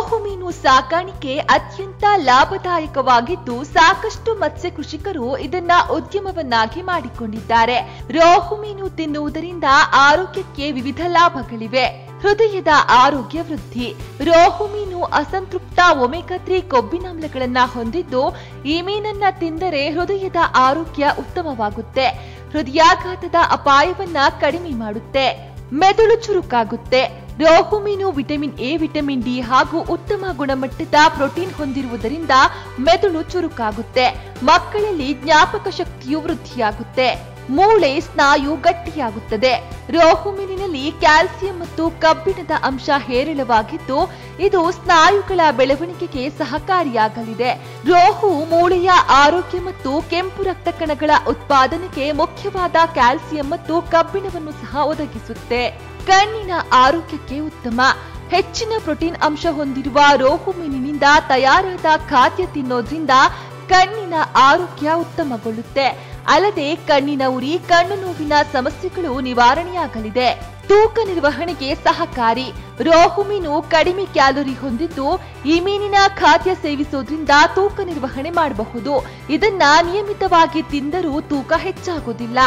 ರೋಹು ಮೀನು ಸಾಕಾಣಿಕೆ ಅತ್ಯಂತ ಲಾಭದಾಯಕವಾಗಿದ್ದು ಸಾಕಷ್ಟು ಮತ್ಸ್ಯ ಕೃಷಿಕರು ಇದನ್ನ ಉದ್ಯಮವನ್ನಾಗಿ ಮಾಡಿಕೊಂಡಿದ್ದಾರೆ. ರೋಹು ಮೀನು ತಿನ್ನುವುದರಿಂದ ಆರೋಗ್ಯಕ್ಕೆ ವಿವಿಧ ಲಾಭಗಳಿವೆ. ಹೃದಯದ ಆರೋಗ್ಯ ವೃದ್ಧಿ. ರೋಹು ಮೀನು ಅಸಂತೃಪ್ತ ಒಮೆಗಾ 3 ಕೊಬ್ಬಿನಾಮ್ಲಗಳನ್ನ ಹೊಂದಿದ್ದು ಈ ಮೀನನ್ನ ತಿಂದರೆ ಹೃದಯದ ಆರೋಗ್ಯ ಉತ್ತಮವಾಗುತ್ತೆ. ಹೃದಯಾಘಾತದ ಅಪಾಯವನ್ನ ಕಡಿಮೆ ಮಾಡುತ್ತೆ. ಮೆದುಳು ಚುರುಕಾಗುತ್ತೆ. ರೋಹು ಮೀನು ವಿಟಮಿನ್ ಎ, ವಿಟಮಿನ್ ಡಿ ಹಾಗೂ ಉತ್ತಮ ಗುಣಮಟ್ಟದ ಪ್ರೋಟೀನ್ ಹೊಂದಿರುವುದರಿಂದ ಮೆದುಳು ಚುರುಕಾಗುತ್ತೆ. ಮಕ್ಕಳಲ್ಲಿ ಜ್ಞಾಪಕ ಶಕ್ತಿಯು ವೃದ್ಧಿಯಾಗುತ್ತೆ. ಮೂಳೆ ಸ್ನಾಯು ಗಟ್ಟಿಯಾಗುತ್ತದೆ. ರೋಹು ಮೀನಿನಲ್ಲಿ ಕ್ಯಾಲ್ಸಿಯಂ ಮತ್ತು ಕಬ್ಬಿಣದ ಅಂಶ ಹೇರಳವಾಗಿದ್ದು ಇದು ಸ್ನಾಯುಗಳ ಬೆಳವಣಿಗೆಗೆ ಸಹಕಾರಿಯಾಗಲಿದೆ. ರೋಹು ಮೂಳೆಯ ಆರೋಗ್ಯ ಮತ್ತು ಕೆಂಪು ರಕ್ತ ಕಣಗಳ ಉತ್ಪಾದನೆಗೆ ಮುಖ್ಯವಾದ ಕ್ಯಾಲ್ಸಿಯಂ ಮತ್ತು ಕಬ್ಬಿಣವನ್ನು ಸಹ ಒದಗಿಸುತ್ತೆ. ಕಣ್ಣಿನ ಆರೋಗ್ಯಕ್ಕೆ ಉತ್ತಮ. ಹೆಚ್ಚಿನ ಪ್ರೋಟೀನ್ ಅಂಶ ಹೊಂದಿರುವ ರೋಹು ಮೀನಿನಿಂದ ತಯಾರಾದ ಖಾದ್ಯ ತಿನ್ನೋದ್ರಿಂದ ಕಣ್ಣಿನ ಆರೋಗ್ಯ ಉತ್ತಮಗೊಳ್ಳುತ್ತೆ. ಅಲ್ಲದೆ ಕಣ್ಣಿನ ಉರಿ, ಕಣ್ಣು ನೋವಿನ ಸಮಸ್ಯೆಗಳು ನಿವಾರಣೆಯಾಗಲಿದೆ. ತೂಕ ನಿರ್ವಹಣೆಗೆ ಸಹಕಾರಿ. ರೋಹು ಮೀನು ಕಡಿಮೆ ಕ್ಯಾಲೋರಿ ಹೊಂದಿದ್ದು ಈ ಮೀನಿನ ಖಾದ್ಯ ಸೇವಿಸೋದ್ರಿಂದ ತೂಕ ನಿರ್ವಹಣೆ ಮಾಡಬಹುದು. ಇದನ್ನ ನಿಯಮಿತವಾಗಿ ತಿಂದರೂ ತೂಕ ಹೆಚ್ಚಾಗುವುದಿಲ್ಲ.